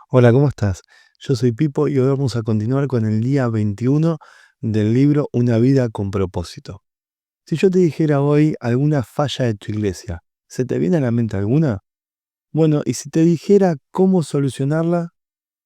Hola, ¿cómo estás? Yo soy Pipo y hoy vamos a continuar con el día 21 del libro Una vida con propósito. Si yo te dijera hoy alguna falla de tu iglesia, ¿se te viene a la mente alguna? Bueno, y si te dijera cómo solucionarla,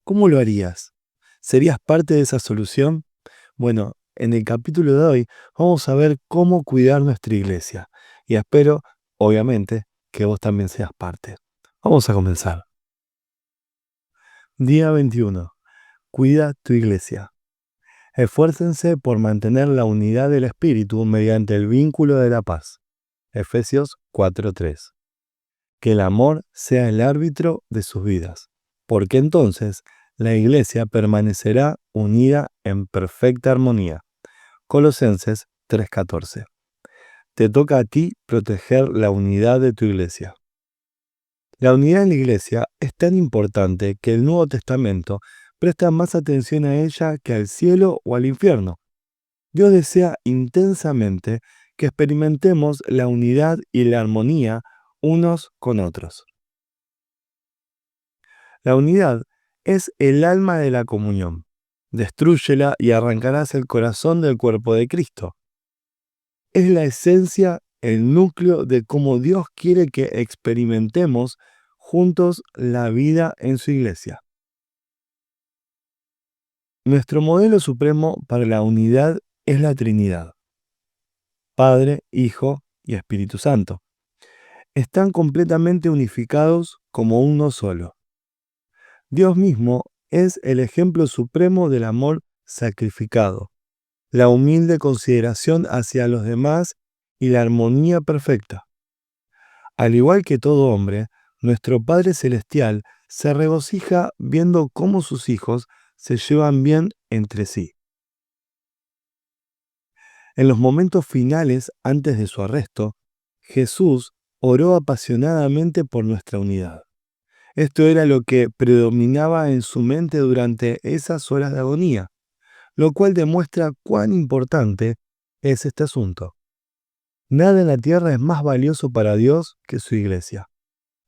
¿cómo lo harías? ¿Serías parte de esa solución? Bueno, en el capítulo de hoy vamos a ver cómo cuidar nuestra iglesia. Y espero, obviamente, que vos también seas parte. Vamos a comenzar. Día 21. Cuida tu iglesia. Esfuércense por mantener la unidad del Espíritu mediante el vínculo de la paz. Efesios 4:3. Que el amor sea el árbitro de sus vidas, porque entonces la iglesia permanecerá unida en perfecta armonía. Colosenses 3:14. Te toca a ti proteger la unidad de tu iglesia. La unidad en la iglesia es tan importante que el Nuevo Testamento presta más atención a ella que al cielo o al infierno. Dios desea intensamente que experimentemos la unidad y la armonía unos con otros. La unidad es el alma de la comunión. Destrúyela y arrancarás el corazón del cuerpo de Cristo. Es la esencia, el núcleo de cómo Dios quiere que experimentemos juntos la vida en su iglesia. Nuestro modelo supremo para la unidad es la Trinidad, Padre, Hijo y Espíritu Santo. Están completamente unificados como uno solo. Dios mismo es el ejemplo supremo del amor sacrificado, la humilde consideración hacia los demás y la armonía perfecta. Al igual que todo hombre, nuestro Padre Celestial se regocija viendo cómo sus hijos se llevan bien entre sí. En los momentos finales antes de su arresto, Jesús oró apasionadamente por nuestra unidad. Esto era lo que predominaba en su mente durante esas horas de agonía, lo cual demuestra cuán importante es este asunto. Nada en la tierra es más valioso para Dios que su iglesia.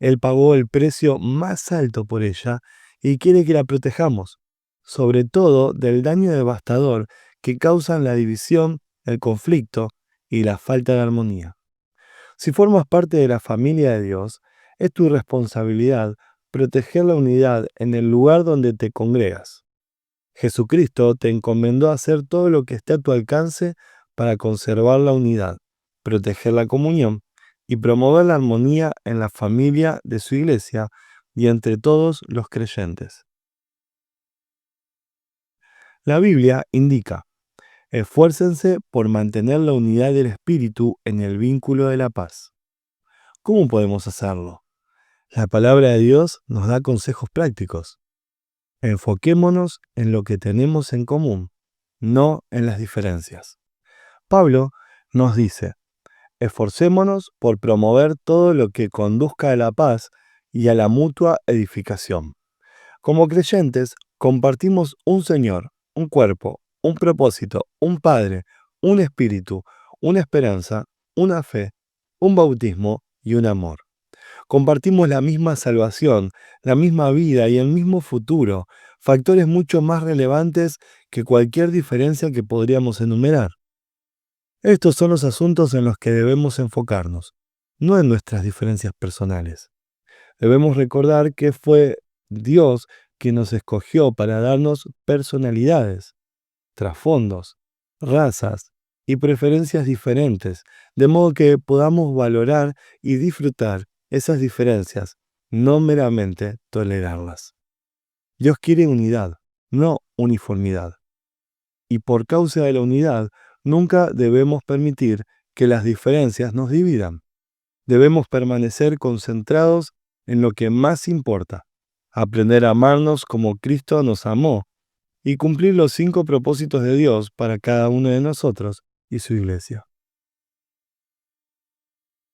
Él pagó el precio más alto por ella y quiere que la protejamos, sobre todo del daño devastador que causan la división, el conflicto y la falta de armonía. Si formas parte de la familia de Dios, es tu responsabilidad proteger la unidad en el lugar donde te congregas. Jesucristo te encomendó a hacer todo lo que esté a tu alcance para conservar la unidad, proteger la comunión y promover la armonía en la familia de su iglesia y entre todos los creyentes. La Biblia indica: esfuércense por mantener la unidad del Espíritu en el vínculo de la paz. ¿Cómo podemos hacerlo? La palabra de Dios nos da consejos prácticos. Enfoquémonos en lo que tenemos en común, no en las diferencias. Pablo nos dice: esforcémonos por promover todo lo que conduzca a la paz y a la mutua edificación. Como creyentes, compartimos un Señor, un cuerpo, un propósito, un Padre, un Espíritu, una esperanza, una fe, un bautismo y un amor. Compartimos la misma salvación, la misma vida y el mismo futuro, factores mucho más relevantes que cualquier diferencia que podríamos enumerar. Estos son los asuntos en los que debemos enfocarnos, no en nuestras diferencias personales. Debemos recordar que fue Dios quien nos escogió para darnos personalidades, trasfondos, razas y preferencias diferentes, de modo que podamos valorar y disfrutar esas diferencias, no meramente tolerarlas. Dios quiere unidad, no uniformidad. Y por causa de la unidad, nunca debemos permitir que las diferencias nos dividan. Debemos permanecer concentrados en lo que más importa: aprender a amarnos como Cristo nos amó y cumplir los 5 propósitos de Dios para cada uno de nosotros y su iglesia.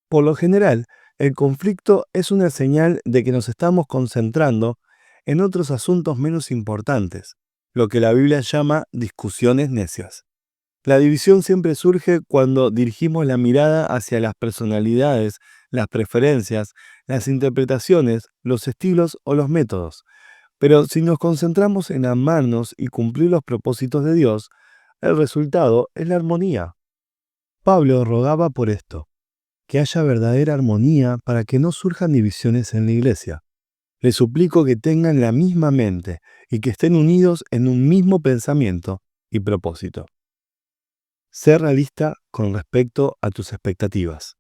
Por lo general, el conflicto es una señal de que nos estamos concentrando en otros asuntos menos importantes, lo que la Biblia llama discusiones necias. La división siempre surge cuando dirigimos la mirada hacia las personalidades, las preferencias, las interpretaciones, los estilos o los métodos. Pero si nos concentramos en amarnos y cumplir los propósitos de Dios, el resultado es la armonía. Pablo rogaba por esto, que haya verdadera armonía para que no surjan divisiones en la iglesia. Les suplico que tengan la misma mente y que estén unidos en un mismo pensamiento y propósito. Sé realista con respecto a tus expectativas.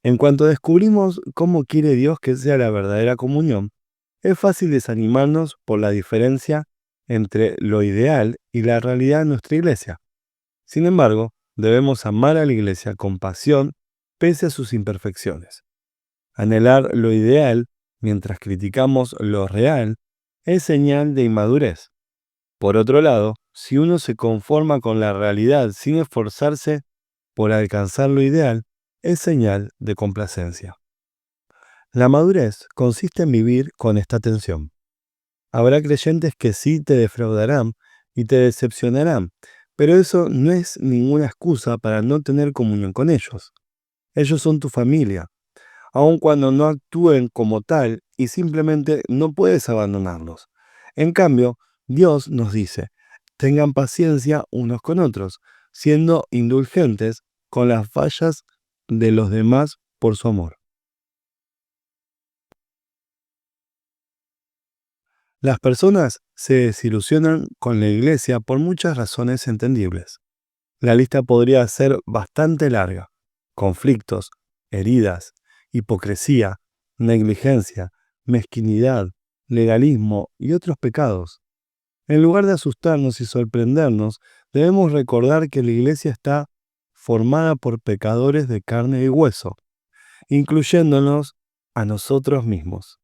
En cuanto descubrimos cómo quiere Dios que sea la verdadera comunión, es fácil desanimarnos por la diferencia entre lo ideal y la realidad en nuestra iglesia. Sin embargo, debemos amar a la iglesia con pasión pese a sus imperfecciones. Anhelar lo ideal mientras criticamos lo real es señal de inmadurez. Por otro lado, si uno se conforma con la realidad sin esforzarse por alcanzar lo ideal, es señal de complacencia. La madurez consiste en vivir con esta tensión. Habrá creyentes que sí te defraudarán y te decepcionarán, pero eso no es ninguna excusa para no tener comunión con ellos. Ellos son tu familia, aun cuando no actúen como tal y simplemente no puedes abandonarlos. En cambio, Dios nos dice, tengan paciencia unos con otros, siendo indulgentes con las fallas de los demás por su amor. Las personas se desilusionan con la iglesia por muchas razones entendibles. La lista podría ser bastante larga. Conflictos, heridas, hipocresía, negligencia, mezquinidad, legalismo y otros pecados. En lugar de asustarnos y sorprendernos, debemos recordar que la iglesia está formada por pecadores de carne y hueso, incluyéndonos a nosotros mismos.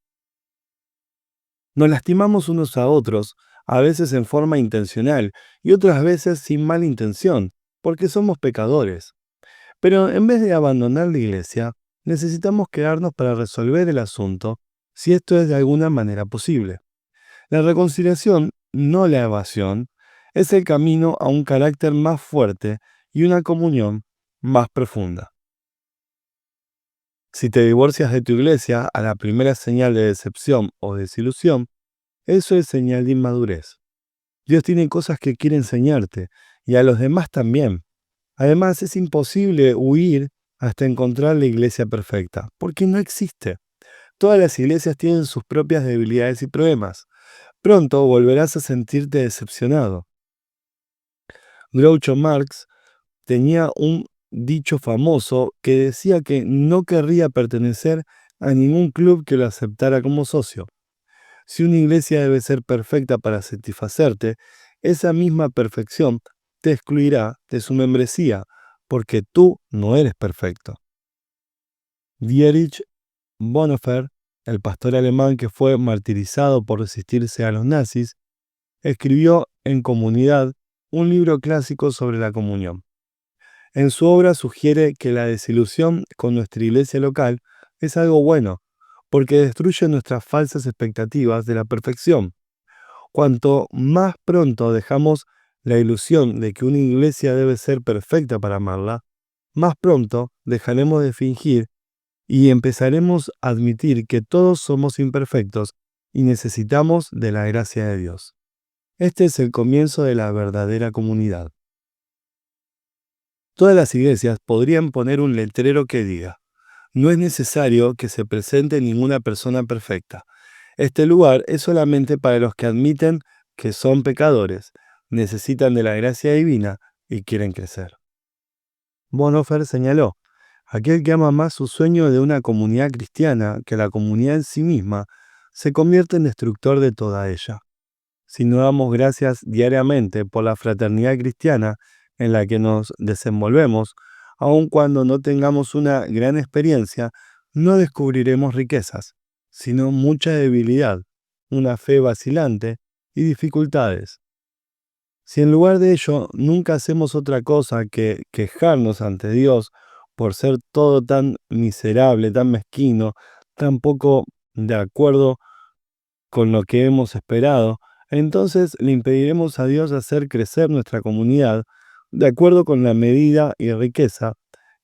Nos lastimamos unos a otros, a veces en forma intencional y otras veces sin mala intención, porque somos pecadores. Pero en vez de abandonar la iglesia, necesitamos quedarnos para resolver el asunto, si esto es de alguna manera posible. La reconciliación, no la evasión, es el camino a un carácter más fuerte y una comunión más profunda. Si te divorcias de tu iglesia a la primera señal de decepción o desilusión, eso es señal de inmadurez. Dios tiene cosas que quiere enseñarte y a los demás también. Además, es imposible huir hasta encontrar la iglesia perfecta, porque no existe. Todas las iglesias tienen sus propias debilidades y problemas. Pronto volverás a sentirte decepcionado. Groucho Marx tenía un dicho famoso que decía que no querría pertenecer a ningún club que lo aceptara como socio. Si una iglesia debe ser perfecta para satisfacerte, esa misma perfección te excluirá de su membresía, porque tú no eres perfecto. Dietrich Bonhoeffer, el pastor alemán que fue martirizado por resistirse a los nazis, escribió En Comunidad un libro clásico sobre la comunión. En su obra sugiere que la desilusión con nuestra iglesia local es algo bueno, porque destruye nuestras falsas expectativas de la perfección. Cuanto más pronto dejamos la ilusión de que una iglesia debe ser perfecta para amarla, más pronto dejaremos de fingir y empezaremos a admitir que todos somos imperfectos y necesitamos de la gracia de Dios. Este es el comienzo de la verdadera comunidad. Todas las iglesias podrían poner un letrero que diga, no es necesario que se presente ninguna persona perfecta. Este lugar es solamente para los que admiten que son pecadores, necesitan de la gracia divina y quieren crecer. Bonhoeffer señaló, aquel que ama más su sueño de una comunidad cristiana que la comunidad en sí misma, se convierte en destructor de toda ella. Si no damos gracias diariamente por la fraternidad cristiana en la que nos desenvolvemos, aun cuando no tengamos una gran experiencia, no descubriremos riquezas, sino mucha debilidad, una fe vacilante y dificultades. Si en lugar de ello nunca hacemos otra cosa que quejarnos ante Dios por ser todo tan miserable, tan mezquino, tan poco de acuerdo con lo que hemos esperado, entonces le impediremos a Dios hacer crecer nuestra comunidad de acuerdo con la medida y riqueza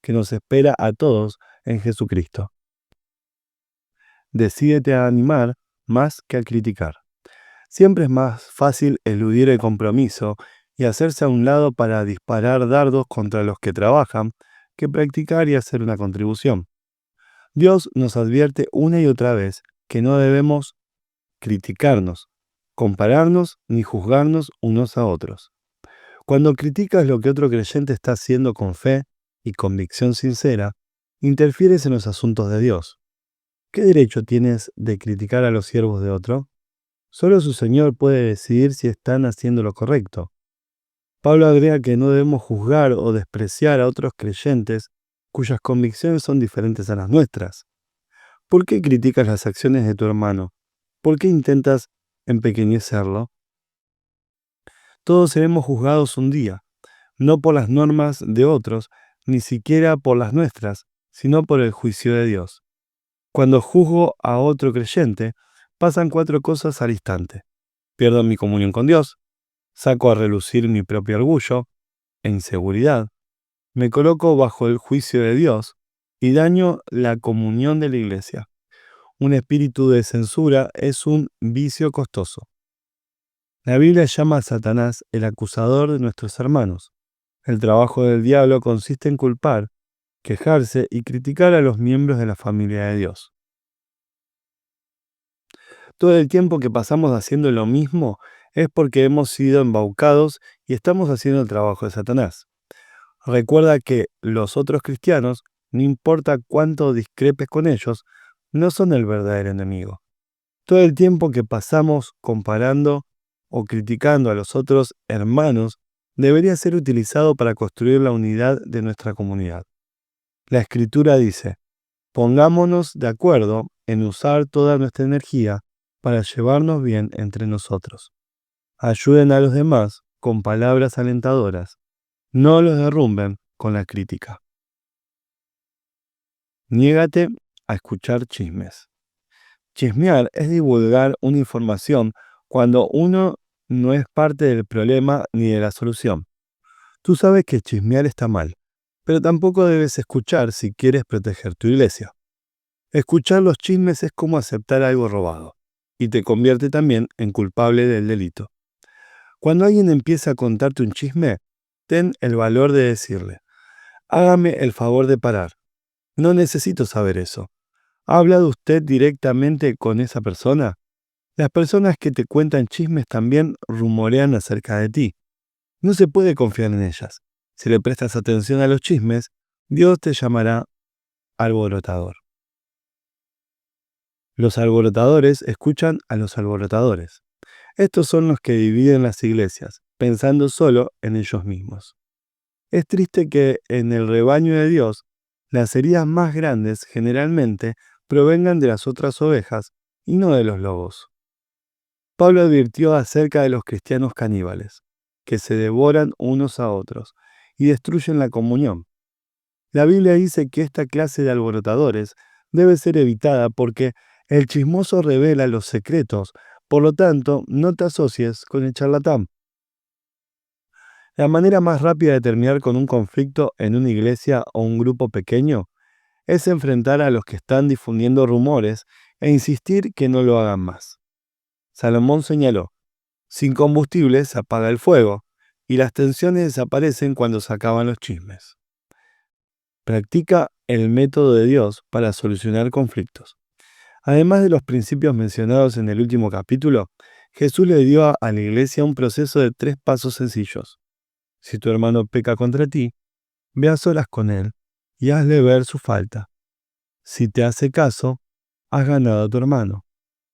que nos espera a todos en Jesucristo. Decídete a animar más que a criticar. Siempre es más fácil eludir el compromiso y hacerse a un lado para disparar dardos contra los que trabajan que practicar y hacer una contribución. Dios nos advierte una y otra vez que no debemos criticarnos, compararnos ni juzgarnos unos a otros. Cuando criticas lo que otro creyente está haciendo con fe y convicción sincera, interfieres en los asuntos de Dios. ¿Qué derecho tienes de criticar a los siervos de otro? Solo su Señor puede decidir si están haciendo lo correcto. Pablo agrega que no debemos juzgar o despreciar a otros creyentes cuyas convicciones son diferentes a las nuestras. ¿Por qué criticas las acciones de tu hermano? ¿Por qué intentas empequeñecerlo? Todos seremos juzgados un día, no por las normas de otros, ni siquiera por las nuestras, sino por el juicio de Dios. Cuando juzgo a otro creyente, pasan 4 cosas al instante. Pierdo mi comunión con Dios, saco a relucir mi propio orgullo e inseguridad, me coloco bajo el juicio de Dios y daño la comunión de la iglesia. Un espíritu de censura es un vicio costoso. La Biblia llama a Satanás el acusador de nuestros hermanos. El trabajo del diablo consiste en culpar, quejarse y criticar a los miembros de la familia de Dios. Todo el tiempo que pasamos haciendo lo mismo es porque hemos sido embaucados y estamos haciendo el trabajo de Satanás. Recuerda que los otros cristianos, no importa cuánto discrepes con ellos, no son el verdadero enemigo. Todo el tiempo que pasamos comparando o criticando a los otros hermanos debería ser utilizado para construir la unidad de nuestra comunidad. La Escritura dice: pongámonos de acuerdo en usar toda nuestra energía para llevarnos bien entre nosotros. Ayuden a los demás con palabras alentadoras. No los derrumben con la crítica. Niégate a escuchar chismes. Chismear es divulgar una información cuando uno no es parte del problema ni de la solución. Tú sabes que chismear está mal, pero tampoco debes escuchar si quieres proteger tu iglesia. Escuchar los chismes es como aceptar algo robado, y te convierte también en culpable del delito. Cuando alguien empieza a contarte un chisme, ten el valor de decirle: hágame el favor de parar. No necesito saber eso. ¿Ha hablado usted directamente con esa persona? Las personas que te cuentan chismes también rumorean acerca de ti. No se puede confiar en ellas. Si le prestas atención a los chismes, Dios te llamará alborotador. Los alborotadores escuchan a los alborotadores. Estos son los que dividen las iglesias, pensando solo en ellos mismos. Es triste que en el rebaño de Dios, las heridas más grandes generalmente provengan de las otras ovejas y no de los lobos. Pablo advirtió acerca de los cristianos caníbales, que se devoran unos a otros y destruyen la comunión. La Biblia dice que esta clase de alborotadores debe ser evitada porque el chismoso revela los secretos, por lo tanto, no te asocies con el charlatán. La manera más rápida de terminar con un conflicto en una iglesia o un grupo pequeño es enfrentar a los que están difundiendo rumores e insistir que no lo hagan más. Salomón señaló: sin combustible se apaga el fuego, y las tensiones desaparecen cuando se acaban los chismes. Practica el método de Dios para solucionar conflictos. Además de los principios mencionados en el último capítulo, Jesús le dio a la iglesia un proceso de 3 pasos sencillos. Si tu hermano peca contra ti, ve a solas con él y hazle ver su falta. Si te hace caso, has ganado a tu hermano.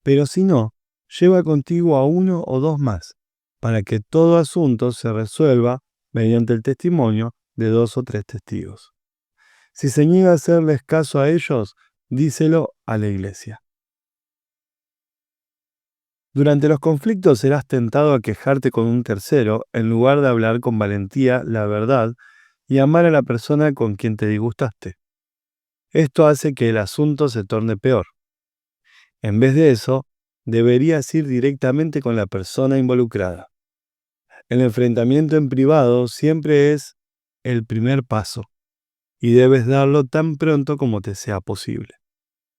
Pero si no, lleva contigo a 1 o 2 más, para que todo asunto se resuelva mediante el testimonio de 2 o 3 testigos. Si se niega a hacerles caso a ellos, díselo a la iglesia. Durante los conflictos serás tentado a quejarte con un tercero en lugar de hablar con valentía la verdad y amar a la persona con quien te disgustaste. Esto hace que el asunto se torne peor. En vez de eso, deberías ir directamente con la persona involucrada. El enfrentamiento en privado siempre es el primer paso, y debes darlo tan pronto como te sea posible.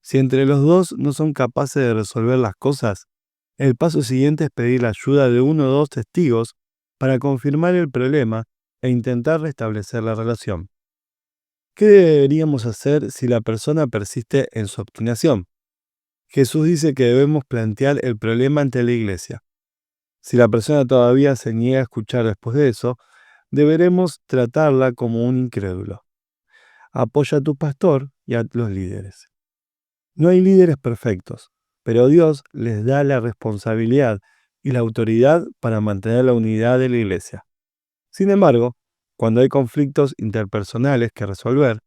Si entre los dos no son capaces de resolver las cosas, El paso siguiente es pedir la ayuda de uno o dos testigos para confirmar el problema e intentar restablecer la relación. ¿Qué deberíamos hacer si la persona persiste en su obstinación? Jesús dice que debemos plantear el problema ante la iglesia. Si la persona todavía se niega a escuchar después de eso, deberemos tratarla como un incrédulo. Apoya a tu pastor y a los líderes. No hay líderes perfectos, pero Dios les da la responsabilidad y la autoridad para mantener la unidad de la iglesia. Sin embargo, cuando hay conflictos interpersonales que resolver,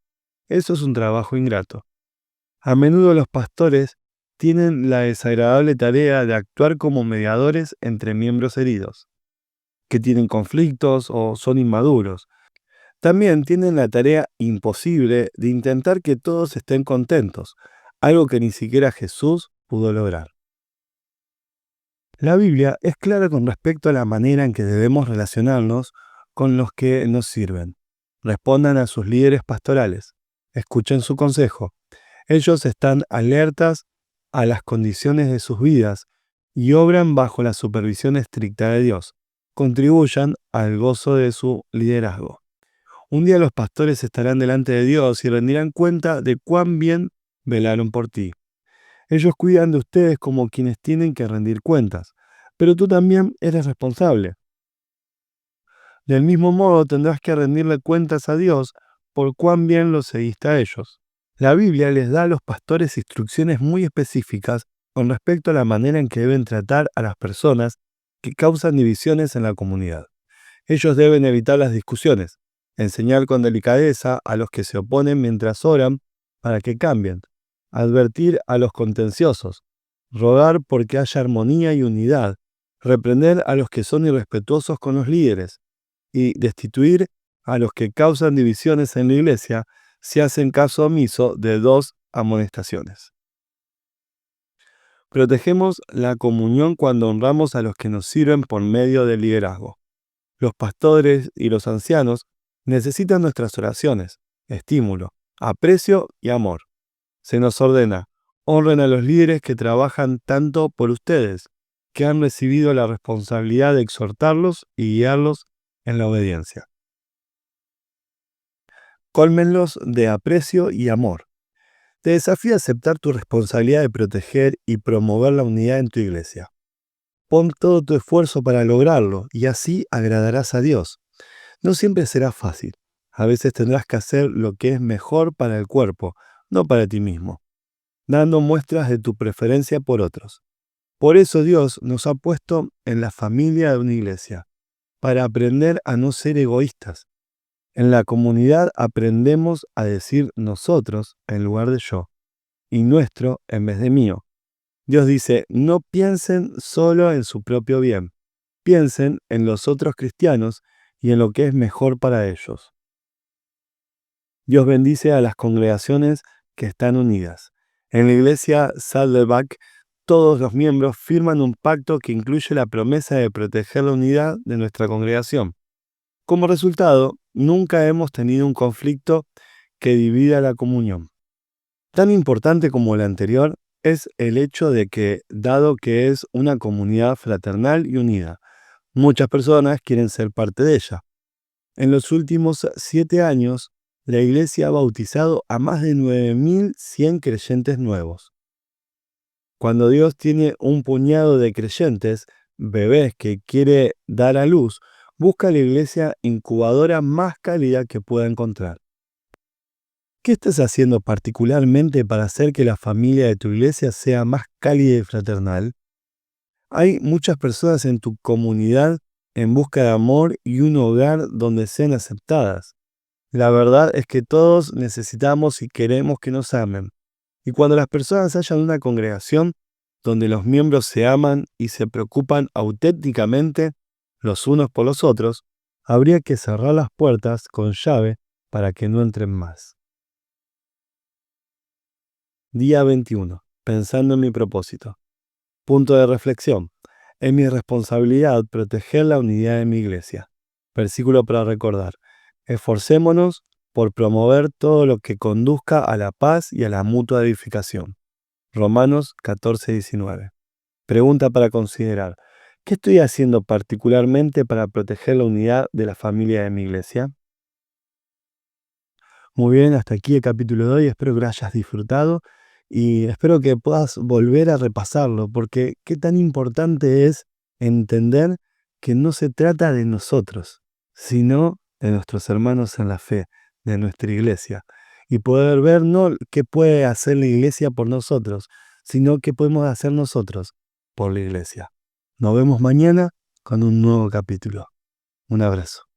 eso es un trabajo ingrato. A menudo los pastores tienen la desagradable tarea de actuar como mediadores entre miembros heridos, que tienen conflictos o son inmaduros. También tienen la tarea imposible de intentar que todos estén contentos, algo que ni siquiera Jesús pudo lograr. La Biblia es clara con respecto a la manera en que debemos relacionarnos con los que nos sirven. Respondan a sus líderes pastorales, escuchen su consejo. Ellos están alertas a las condiciones de sus vidas y obran bajo la supervisión estricta de Dios. Contribuyan al gozo de su liderazgo. Un día los pastores estarán delante de Dios y rendirán cuenta de cuán bien velaron por ti. Ellos cuidan de ustedes como quienes tienen que rendir cuentas, pero tú también eres responsable. Del mismo modo tendrás que rendirle cuentas a Dios por cuán bien los seguiste a ellos. La Biblia les da a los pastores instrucciones muy específicas con respecto a la manera en que deben tratar a las personas que causan divisiones en la comunidad. Ellos deben evitar las discusiones, enseñar con delicadeza a los que se oponen mientras oran para que cambien, advertir a los contenciosos, rogar porque haya armonía y unidad, reprender a los que son irrespetuosos con los líderes y destituir a los que causan divisiones en la iglesia si hacen caso omiso de 2 amonestaciones. Protegemos la comunión cuando honramos a los que nos sirven por medio del liderazgo. Los pastores y los ancianos necesitan nuestras oraciones, estímulo, aprecio y amor. Se nos ordena, honren a los líderes que trabajan tanto por ustedes, que han recibido la responsabilidad de exhortarlos y guiarlos en la obediencia. Cólmenlos de aprecio y amor. Te desafío a aceptar tu responsabilidad de proteger y promover la unidad en tu iglesia. Pon todo tu esfuerzo para lograrlo y así agradarás a Dios. No siempre será fácil. A veces tendrás que hacer lo que es mejor para el cuerpo, no para ti mismo, dando muestras de tu preferencia por otros. Por eso Dios nos ha puesto en la familia de una iglesia, para aprender a no ser egoístas. En la comunidad aprendemos a decir nosotros en lugar de yo, y nuestro en vez de mío. Dios dice, no piensen solo en su propio bien, piensen en los otros cristianos y en lo que es mejor para ellos. Dios bendice a las congregaciones que están unidas. En la iglesia Saddleback, todos los miembros firman un pacto que incluye la promesa de proteger la unidad de nuestra congregación. Como resultado, nunca hemos tenido un conflicto que divida la comunión. Tan importante como el anterior es el hecho de que, dado que es una comunidad fraternal y unida, muchas personas quieren ser parte de ella. En los últimos 7 años, la Iglesia ha bautizado a más de 9.100 creyentes nuevos. Cuando Dios tiene un puñado de creyentes, bebés que quiere dar a luz, busca la iglesia incubadora más cálida que pueda encontrar. ¿Qué estás haciendo particularmente para hacer que la familia de tu iglesia sea más cálida y fraternal? Hay muchas personas en tu comunidad en busca de amor y un hogar donde sean aceptadas. La verdad es que todos necesitamos y queremos que nos amen. Y cuando las personas hallan una congregación donde los miembros se aman y se preocupan auténticamente los unos por los otros, habría que cerrar las puertas con llave para que no entren más. Día 21. Pensando en mi propósito. Punto de reflexión. Es mi responsabilidad proteger la unidad de mi iglesia. Versículo para recordar. Esforcémonos por promover todo lo que conduzca a la paz y a la mutua edificación. Romanos 14:19. Pregunta para considerar. ¿Qué estoy haciendo particularmente para proteger la unidad de la familia de mi iglesia? Muy bien, hasta aquí el capítulo de hoy. Espero que lo hayas disfrutado y espero que puedas volver a repasarlo, porque qué tan importante es entender que no se trata de nosotros, sino de nuestros hermanos en la fe, de nuestra iglesia. Y poder ver no qué puede hacer la iglesia por nosotros, sino qué podemos hacer nosotros por la iglesia. Nos vemos mañana con un nuevo capítulo. Un abrazo.